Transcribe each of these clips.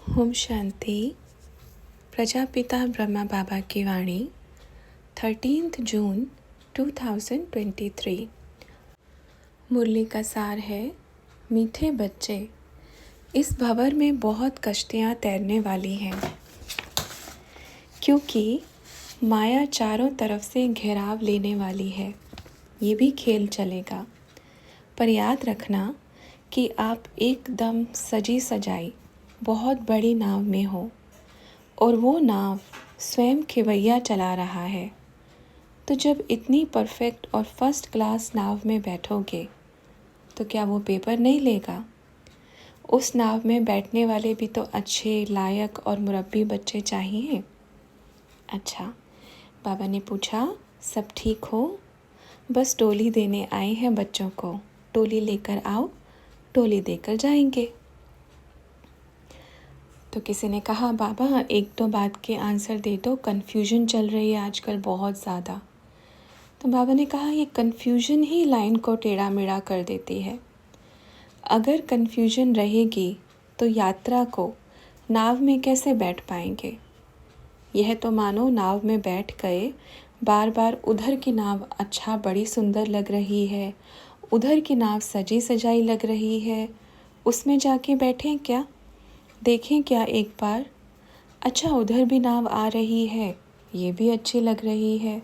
ओम शांति। प्रजापिता ब्रह्मा बाबा की वाणी 13 जून 2023। मुरली का सार है, मीठे बच्चे, इस भंवर में बहुत कश्तियाँ तैरने वाली हैं, क्योंकि माया चारों तरफ से घेराव लेने वाली है। ये भी खेल चलेगा, पर याद रखना कि आप एकदम सजी सजाई बहुत बड़ी नाव में हो और वो नाव स्वयं खेवैया चला रहा है। तो जब इतनी परफेक्ट और फर्स्ट क्लास नाव में बैठोगे तो क्या वो पेपर नहीं लेगा? उस नाव में बैठने वाले भी तो अच्छे, लायक और मुरब्बी बच्चे चाहिए। अच्छा, बाबा ने पूछा, सब ठीक हो? बस टोली देने आए हैं बच्चों को। टोली लेकर आओ, टोली देकर जाएंगे। तो किसी ने कहा, बाबा एक दो बात के आंसर दे दो, कन्फ्यूजन चल रही है आजकल बहुत ज़्यादा। तो बाबा ने कहा, ये कन्फ्यूजन ही लाइन को टेढ़ा मेढ़ा कर देती है। अगर कन्फ्यूजन रहेगी तो यात्रा को नाव में कैसे बैठ पाएंगे? यह तो मानो नाव में बैठ गए, बार बार उधर की नाव अच्छा बड़ी सुंदर लग रही है, उधर की नाव सजी सजाई लग रही है, उसमें जाके बैठें क्या, देखें क्या एक बार, अच्छा उधर भी नाव आ रही है, ये भी अच्छी लग रही है।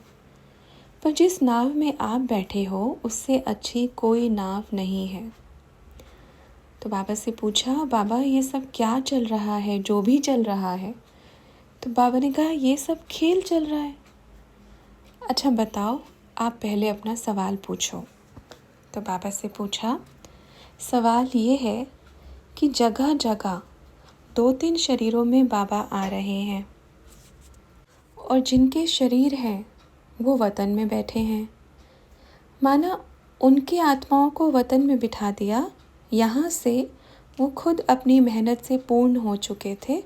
पर जिस नाव में आप बैठे हो उससे अच्छी कोई नाव नहीं है। तो बाबा से पूछा, बाबा ये सब क्या चल रहा है, जो भी चल रहा है? तो बाबा ने कहा, ये सब खेल चल रहा है। अच्छा बताओ, आप पहले अपना सवाल पूछो। तो बाबा से पूछा, सवाल ये है कि जगह जगह 2-3 शरीरों में बाबा आ रहे हैं और जिनके शरीर हैं वो वतन में बैठे हैं। माना उनकी आत्माओं को वतन में बिठा दिया, यहाँ से वो खुद अपनी मेहनत से पूर्ण हो चुके थे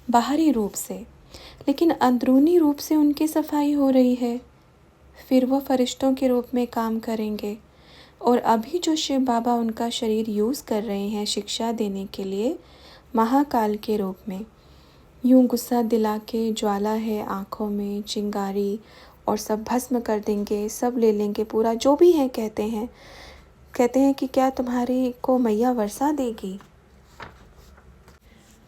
बाहरी रूप से, लेकिन अंदरूनी रूप से उनकी सफाई हो रही है। फिर वो फरिश्तों के रूप में काम करेंगे और अभी जो शिव बाबा उनका शरीर यूज़ कर रहे हैं शिक्षा देने के लिए, महाकाल के रूप में, यूं गुस्सा दिला के ज्वाला है आँखों में, चिंगारी और सब भस्म कर देंगे, सब ले लेंगे पूरा जो भी है। कहते हैं कि क्या तुम्हारी को मैया वर्षा देगी?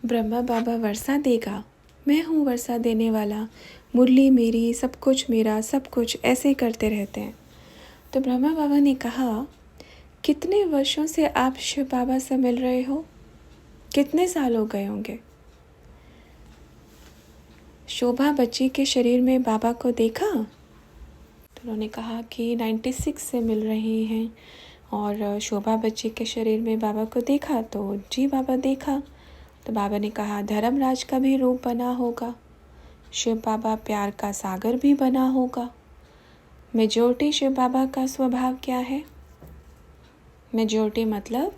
ब्रह्मा बाबा वर्षा देगा, मैं हूँ वर्षा देने वाला, मुरली मेरी, सब कुछ मेरा, सब कुछ, ऐसे करते रहते हैं। तो ब्रह्मा बाबा ने कहा, कितने वर्षों से आप शिव बाबा से मिल रहे हो? कितने साल हो गए होंगे? शोभा बच्ची के शरीर में बाबा को देखा? तो उन्होंने कहा कि 96 से मिल रहे हैं। और शोभा बच्ची के शरीर में बाबा को देखा? तो जी बाबा देखा। तो बाबा ने कहा, धर्मराज का भी रूप बना होगा, शिव बाबा प्यार का सागर भी बना होगा। मेजॉरिटी शिव बाबा का स्वभाव क्या है? मेजॉरिटी मतलब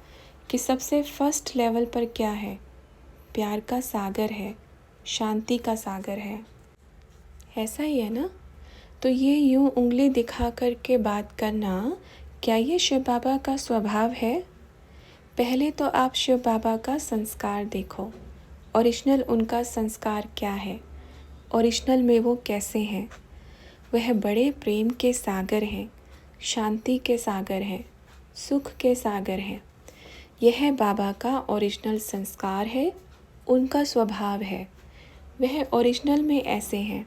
कि सबसे फर्स्ट लेवल पर क्या है? प्यार का सागर है, शांति का सागर है। ऐसा ही है ना? तो ये यूं उंगली दिखा कर के बात करना, क्या ये शिव बाबा का स्वभाव है? पहले तो आप शिव बाबा का संस्कार देखो, ओरिजिनल उनका संस्कार क्या है, ओरिजिनल में वो कैसे हैं। वह बड़े प्रेम के सागर हैं, शांति के सागर हैं, सुख के सागर हैं। यह बाबा का ओरिजिनल संस्कार है, उनका स्वभाव है। वह ओरिजिनल में ऐसे हैं।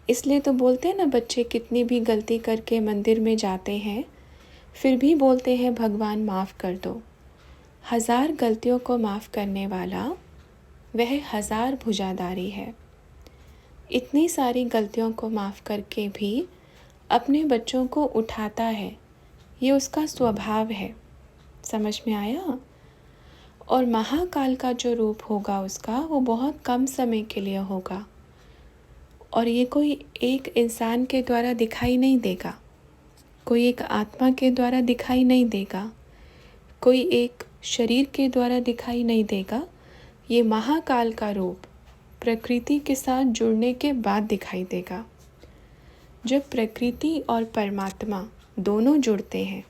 इसलिए तो बोलते हैं ना, बच्चे कितनी भी गलती करके मंदिर में जाते हैं फिर भी बोलते हैं भगवान माफ़ कर दो। 1000 गलतियों को माफ़ करने वाला वह 1000 भुजाधारी है। इतनी सारी गलतियों को माफ़ करके भी अपने बच्चों को उठाता है, ये उसका स्वभाव है। समझ में आया? और महाकाल का जो रूप होगा उसका, वो बहुत कम समय के लिए होगा और ये कोई एक इंसान के द्वारा दिखाई नहीं देगा, कोई एक आत्मा के द्वारा दिखाई नहीं देगा, कोई एक शरीर के द्वारा दिखाई नहीं देगा। ये महाकाल का रूप प्रकृति के साथ जुड़ने के बाद दिखाई देगा। जब प्रकृति और परमात्मा दोनों जुड़ते हैं,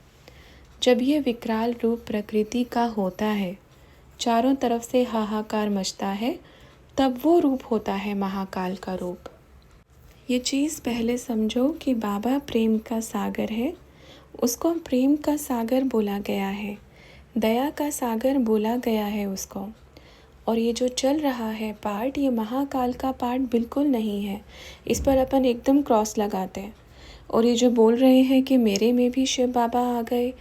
जब ये विकराल रूप प्रकृति का होता है, चारों तरफ से हाहाकार मचता है, तब वो रूप होता है महाकाल का रूप। ये चीज़ पहले समझो कि बाबा प्रेम का सागर है, उसको प्रेम का सागर बोला गया है, दया का सागर बोला गया है उसको। और ये जो चल रहा है पार्ट, ये महाकाल का पार्ट बिल्कुल नहीं है। इस पर अपन एकदम क्रॉस लगाते हैं। और ये जो बोल रहे हैं कि मेरे में भी शिव बाबा आ गए,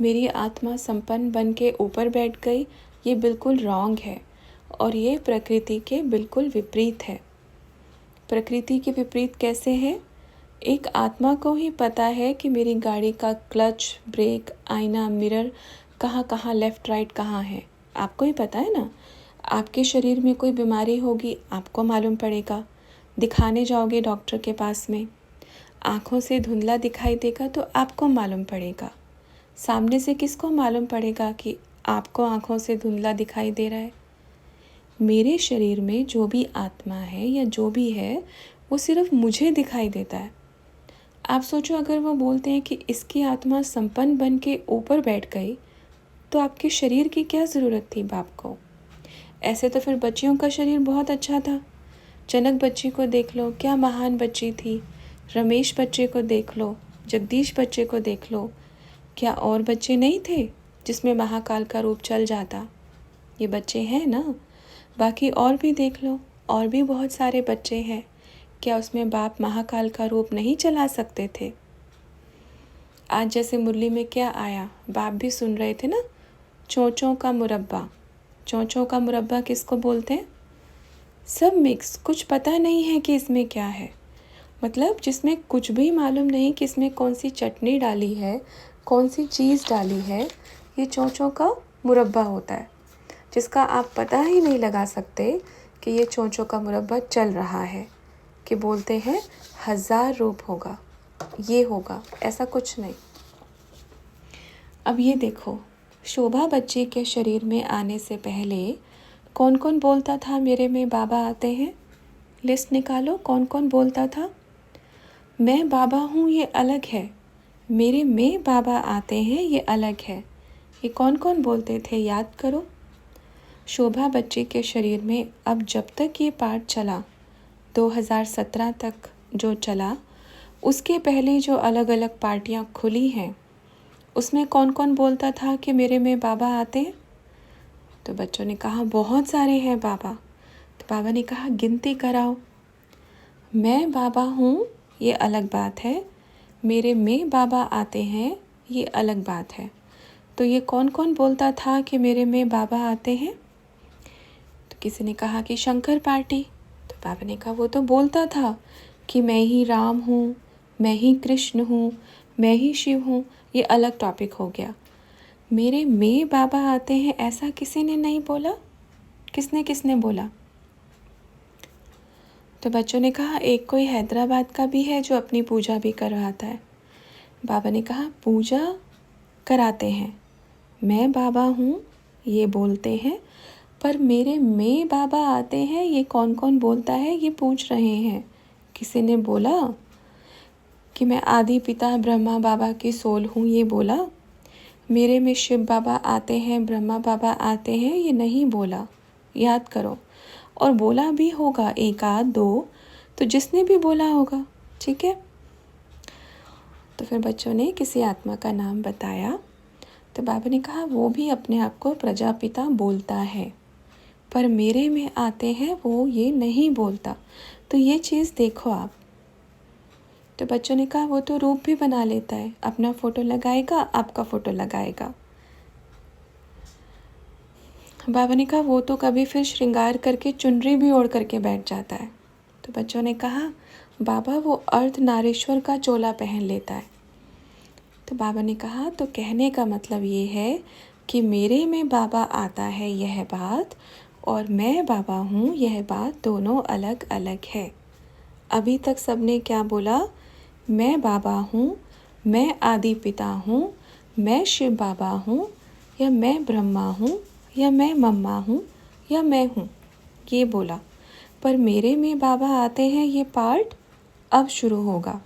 मेरी आत्मा संपन्न बन के ऊपर बैठ गई, ये बिल्कुल रॉन्ग है। और ये प्रकृति के बिल्कुल विपरीत है। प्रकृति के विपरीत कैसे है? एक आत्मा को ही पता है कि मेरी गाड़ी का क्लच, ब्रेक, आईना, मिरर कहाँ कहाँ, लेफ़्ट राइट कहाँ है, आपको ही पता है ना। आपके शरीर में कोई बीमारी होगी, आपको मालूम पड़ेगा। दिखाने जाओगे डॉक्टर के पास में, आँखों से धुंधला दिखाई देगा तो आपको मालूम पड़ेगा। सामने से किसको मालूम पड़ेगा कि आपको आँखों से धुंधला दिखाई दे रहा है? मेरे शरीर में जो भी आत्मा है या जो भी है, वो सिर्फ मुझे दिखाई देता है। आप सोचो, अगर वो बोलते हैं कि इसकी आत्मा संपन्न बन के ऊपर बैठ गई, तो आपके शरीर की क्या ज़रूरत थी बाप को? ऐसे तो फिर बच्चियों का शरीर बहुत अच्छा था। जनक बच्ची को देख लो, क्या महान बच्ची थी। रमेश बच्चे को देख लो, जगदीश बच्चे को देख लो, क्या और बच्चे नहीं थे जिसमें महाकाल का रूप चल जाता? ये बच्चे हैं ना। बाकी और भी देख लो, और भी बहुत सारे बच्चे हैं, क्या उसमें बाप महाकाल का रूप नहीं चला सकते थे? आज जैसे मुरली में क्या आया, बाप भी सुन रहे थे ना, चोंचों का मुरब्बा। चोंचों का मुरब्बा किसको बोलते हैं? सब मिक्स, कुछ पता नहीं है कि इसमें क्या है। मतलब जिसमें कुछ भी मालूम नहीं कि इसमें कौन सी चटनी डाली है, कौन सी चीज़ डाली है, ये चोंचों का मुरब्बा होता है, जिसका आप पता ही नहीं लगा सकते कि ये चोंचों का मुरब्बा चल रहा है। कि बोलते हैं 1000 रूप होगा, ये होगा, ऐसा कुछ नहीं। अब ये देखो, शोभा बच्ची के शरीर में आने से पहले कौन कौन बोलता था मेरे में बाबा आते हैं? लिस्ट निकालो, कौन कौन बोलता था? मैं बाबा हूँ ये अलग है, मेरे में बाबा आते हैं ये अलग है। ये कौन कौन बोलते थे, याद करो। शोभा बच्ची के शरीर में अब जब तक ये पाठ चला, 2017 तक जो चला, उसके पहले जो अलग अलग पार्टियाँ खुली हैं, उसमें कौन कौन बोलता था कि मेरे में बाबा आते हैं? तो बच्चों ने कहा बहुत सारे हैं बाबा। तो बाबा ने कहा गिनती कराओ। मैं बाबा हूँ ये अलग बात है, मेरे में बाबा आते हैं ये अलग बात है। तो ये कौन कौन बोलता था कि मेरे में बाबा आते हैं? तो किसी ने कहा कि शंकर पार्टी। तो बाबा ने कहा वो तो बोलता था कि मैं ही राम हूँ, मैं ही कृष्ण हूँ, मैं ही शिव हूँ। ये अलग टॉपिक हो गया। मेरे में बाबा आते हैं ऐसा किसी ने नहीं बोला। किसने किसने बोला? तो बच्चों ने कहा एक कोई हैदराबाद का भी है जो अपनी पूजा भी करवाता है। बाबा ने कहा पूजा कराते हैं, मैं बाबा हूँ ये बोलते हैं, पर मेरे में बाबा आते हैं ये कौन कौन बोलता है, ये पूछ रहे हैं। किसी ने बोला कि मैं आदि पिता ब्रह्मा बाबा की सोल हूँ, ये बोला। मेरे में शिव बाबा आते हैं, ब्रह्मा बाबा आते हैं, ये नहीं बोला। याद करो। और बोला भी होगा एक आध दो, तो जिसने भी बोला होगा, ठीक है। तो फिर बच्चों ने किसी आत्मा का नाम बताया। तो बाबा ने कहा वो भी अपने आप को प्रजापिता बोलता है, पर मेरे में आते हैं वो ये नहीं बोलता। तो ये चीज़ देखो आप। तो बच्चों ने कहा वो तो रूप भी बना लेता है, अपना फ़ोटो लगाएगा, आपका फ़ोटो लगाएगा। बाबा ने कहा वो तो कभी फिर श्रृंगार करके चुनरी भी ओढ़ करके बैठ जाता है। तो बच्चों ने कहा बाबा वो अर्धनारीश्वर का चोला पहन लेता है। तो बाबा ने कहा तो कहने का मतलब ये है कि मेरे में बाबा आता है यह बात, और मैं बाबा हूँ यह बात, दोनों अलग अलग है। अभी तक सबने क्या बोला? मैं बाबा हूँ, मैं आदि पिता हूँ, मैं शिव बाबा हूँ, या मैं ब्रह्मा हूँ, या मैं मम्मा हूँ, या मैं हूँ, ये बोला। पर मेरे में बाबा आते हैं ये पार्ट अब शुरू होगा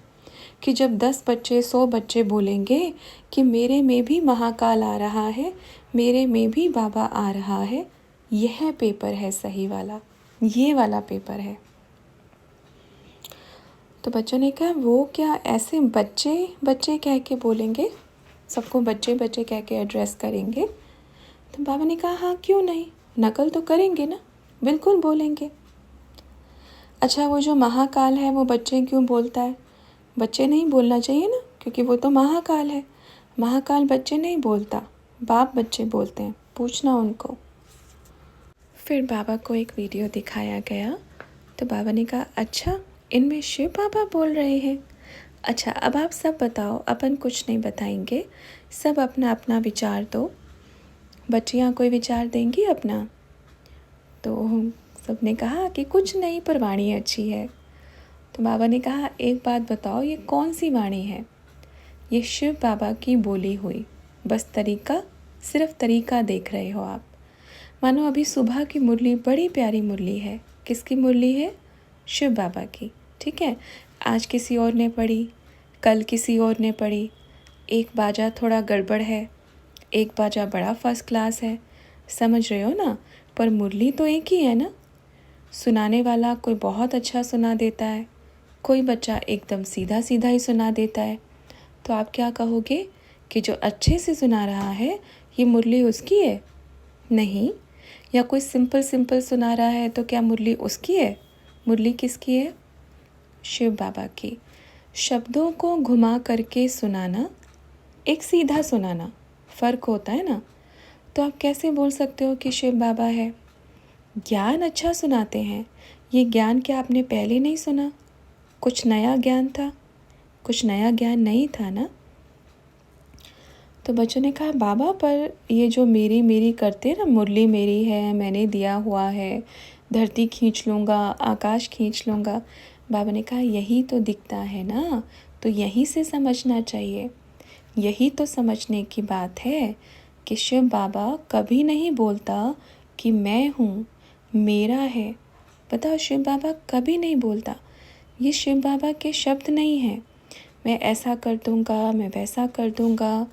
कि जब 10 बच्चे 100 बच्चे बोलेंगे कि मेरे में भी महाकाल आ रहा है, मेरे में भी बाबा आ रहा है, यह पेपर है सही वाला। ये वाला पेपर है। तो बच्चों ने कहा वो क्या ऐसे बच्चे बच्चे कह के बोलेंगे, सबको बच्चे बच्चे कह के एड्रेस करेंगे? तो बाबा ने कहा हाँ क्यों नहीं, नकल तो करेंगे ना, बिल्कुल बोलेंगे। अच्छा वो जो महाकाल है वो बच्चे क्यों बोलता है? बच्चे नहीं बोलना चाहिए ना, क्योंकि वो तो महाकाल है। महाकाल बच्चे नहीं बोलता, बाप बच्चे बोलते हैं, पूछना उनको। फिर बाबा को एक वीडियो दिखाया गया तो बाबा ने कहा अच्छा इनमें शिव बाबा बोल रहे हैं। अच्छा अब आप सब बताओ, अपन कुछ नहीं बताएंगे, सब अपना अपना विचार दो। बच्चियाँ कोई विचार देंगी अपना? तो सब ने कहा कि कुछ नहीं पर वाणी अच्छी है। तो बाबा ने कहा एक बात बताओ, ये कौन सी वाणी है? ये शिव बाबा की बोली हुई, बस तरीका, सिर्फ तरीका देख रहे हो आप। मानो अभी सुबह की मुरली बड़ी प्यारी मुरली है। किसकी मुरली है? शिव बाबा की, ठीक है। आज किसी और ने पढ़ी, कल किसी और ने पढ़ी। एक बाजा थोड़ा गड़बड़ है, एक बाजा बड़ा फर्स्ट क्लास है, समझ रहे हो ना? पर मुरली तो एक ही है ना। सुनाने वाला कोई बहुत अच्छा सुना देता है, कोई बच्चा एकदम सीधा सीधा ही सुना देता है। तो आप क्या कहोगे कि जो अच्छे से सुना रहा है ये मुरली उसकी है? नहीं। या कोई सिंपल सिंपल सुना रहा है तो क्या मुरली उसकी है? मुरली किसकी है? शिव बाबा की। शब्दों को घुमा करके सुनाना, एक सीधा सुनाना, फ़र्क होता है ना। तो आप कैसे बोल सकते हो कि शिव बाबा है? ज्ञान अच्छा सुनाते हैं। ये ज्ञान क्या आपने पहले नहीं सुना? कुछ नया ज्ञान था? कुछ नया ज्ञान नहीं था ना। तो बच्चों ने कहा बाबा पर ये जो मेरी मेरी करते हैं ना, मुरली मेरी है, मैंने दिया हुआ है, धरती खींच लूँगा, आकाश खींच लूँगा। बाबा ने कहा यही तो दिखता है ना, तो यहीं से समझना चाहिए। यही तो समझने की बात है कि शिव बाबा कभी नहीं बोलता कि मैं हूँ, मेरा है। बताओ, शिव बाबा कभी नहीं बोलता। ये शिव बाबा के शब्द नहीं हैं। मैं ऐसा कर दूँगा, मैं वैसा कर दूँगा,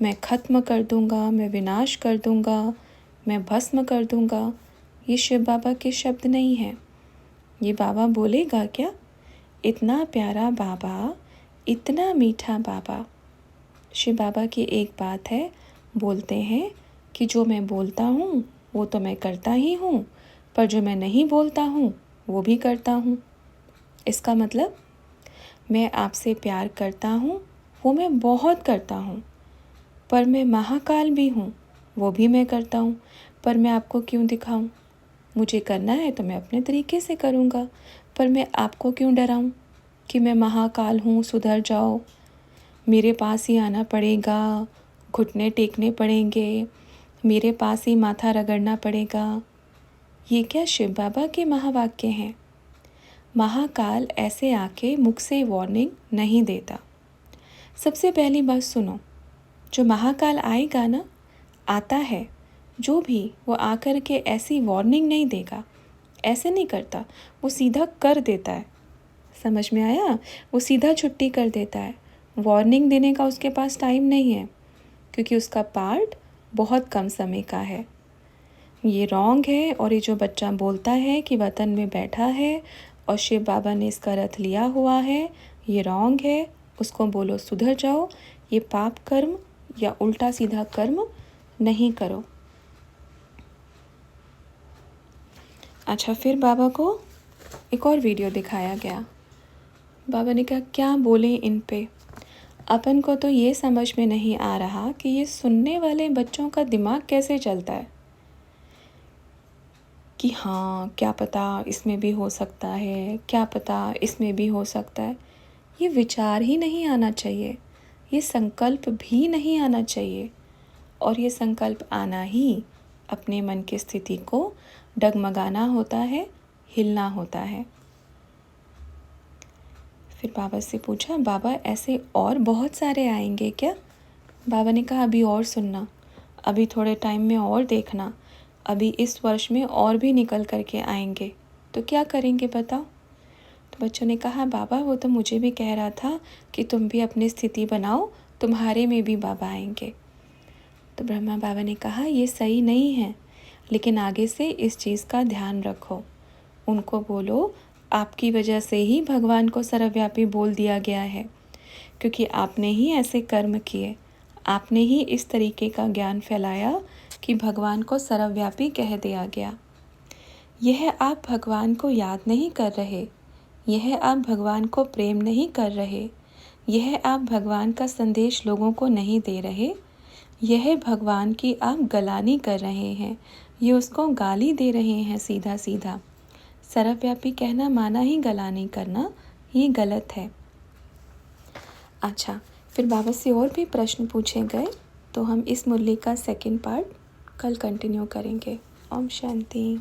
मैं ख़त्म कर दूँगा, मैं विनाश कर दूँगा, मैं भस्म कर दूँगा। ये शिव बाबा के शब्द नहीं हैं। ये बाबा बोलेगा क्या? इतना प्यारा बाबा, इतना मीठा बाबा। शिव बाबा की एक बात है, बोलते हैं कि जो मैं बोलता हूँ वो तो मैं करता ही हूँ, पर जो मैं नहीं बोलता हूँ वो भी करता हूँ। इसका मतलब मैं आपसे प्यार करता हूँ, वो मैं बहुत करता हूँ, पर मैं महाकाल भी हूँ, वो भी मैं करता हूँ, पर मैं आपको क्यों दिखाऊँ? मुझे करना है तो मैं अपने तरीके से करूँगा, पर मैं आपको क्यों डराऊँ कि मैं महाकाल हूँ, सुधर जाओ, मेरे पास ही आना पड़ेगा, घुटने टेकने पड़ेंगे, मेरे पास ही माथा रगड़ना पड़ेगा। ये क्या शिव बाबा के महावाक्य हैं? महाकाल ऐसे आके मुख से वार्निंग नहीं देता। सबसे पहली बात सुनो, जो महाकाल आएगा ना, आता है जो भी, वो आकर के ऐसी वार्निंग नहीं देगा, ऐसे नहीं करता, वो सीधा कर देता है। समझ में आया? वो सीधा छुट्टी कर देता है। वार्निंग देने का उसके पास टाइम नहीं है, क्योंकि उसका पार्ट बहुत कम समय का है। ये रॉन्ग है। और ये जो बच्चा बोलता है कि वतन में बैठा है और शिव बाबा ने इसका रथ लिया हुआ है, ये रॉन्ग है। उसको बोलो सुधर जाओ, ये पाप कर्म या उल्टा सीधा कर्म नहीं करो। अच्छा, फिर बाबा को एक और वीडियो दिखाया गया। बाबा ने कहा क्या बोलें इन पे। अपन को तो ये समझ में नहीं आ रहा कि ये सुनने वाले बच्चों का दिमाग कैसे चलता है कि हाँ क्या पता इसमें भी हो सकता है, क्या पता इसमें भी हो सकता है। ये विचार ही नहीं आना चाहिए, ये संकल्प भी नहीं आना चाहिए। और ये संकल्प आना ही अपने मन की स्थिति को डगमगाना होता है, हिलना होता है। फिर बाबा से पूछा बाबा ऐसे और बहुत सारे आएंगे क्या? बाबा ने कहा अभी और सुनना, अभी थोड़े टाइम में और देखना, अभी इस वर्ष में और भी निकल करके आएंगे। तो क्या करेंगे बताओ? तो बच्चों ने कहा बाबा वो तो मुझे भी कह रहा था कि तुम भी अपनी स्थिति बनाओ, तुम्हारे में भी बाबा आएंगे। तो ब्रह्मा बाबा ने कहा ये सही नहीं है, लेकिन आगे से इस चीज़ का ध्यान रखो। उनको बोलो आपकी वजह से ही भगवान को सर्वव्यापी बोल दिया गया है, क्योंकि आपने ही ऐसे कर्म किए, आपने ही इस तरीके का ज्ञान फैलाया कि भगवान को सर्वव्यापी कह दिया गया। यह आप भगवान को याद नहीं कर रहे, यह आप भगवान को प्रेम नहीं कर रहे, यह आप भगवान का संदेश लोगों को नहीं दे रहे, यह भगवान की आप गलानी कर रहे हैं, ये उसको गाली दे रहे हैं सीधा सीधा। सर्वव्यापी कहना माना ही गलानी करना, ये गलत है। अच्छा, फिर बाबा से और भी प्रश्न पूछे गए, तो हम इस मुरली का सेकंड पार्ट कल कंटिन्यू करेंगे। ओम शांति।